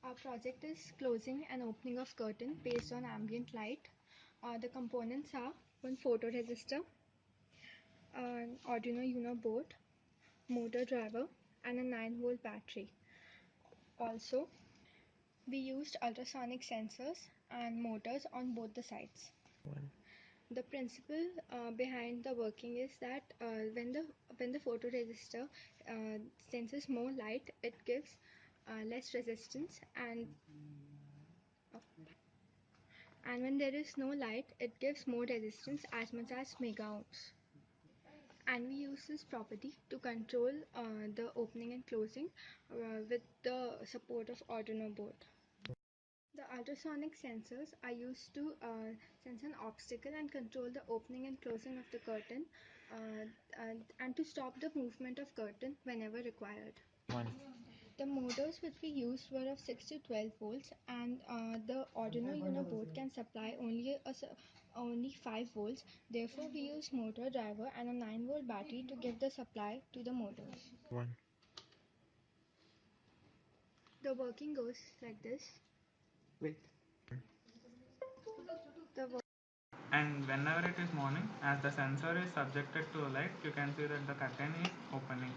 Our project is closing and opening of curtain based on ambient light. The components are one photoresistor, an Arduino Uno board, motor driver, and a 9-volt battery. Also, we used ultrasonic sensors and motors on both the sides. The principle behind the working is that when the photoresistor senses more light, it gives less resistance, and when there is no light, it gives more resistance as much as mega ohms. And we use this property to control the opening and closing with the support of Arduino board. The ultrasonic sensors are used to sense an obstacle and control the opening and closing of the curtain and to stop the movement of curtain whenever required. The motors which we used were of 6 to 12 volts, and the Arduino Uno board can supply only 5 volts. Therefore, we use motor driver and a 9-volt battery to give the supply to the motors. The working goes like this. Wait. And whenever it is morning, as the sensor is subjected to light, you can see that the curtain is opening.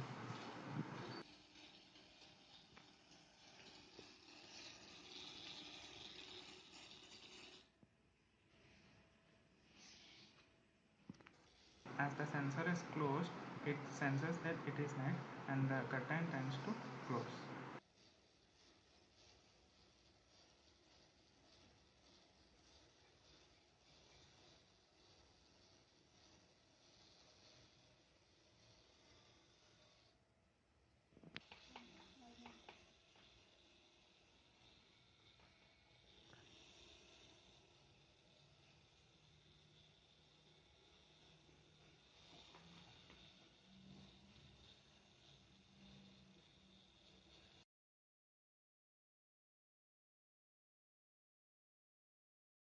As the sensor is closed, it senses that it is night and the curtain tends to close.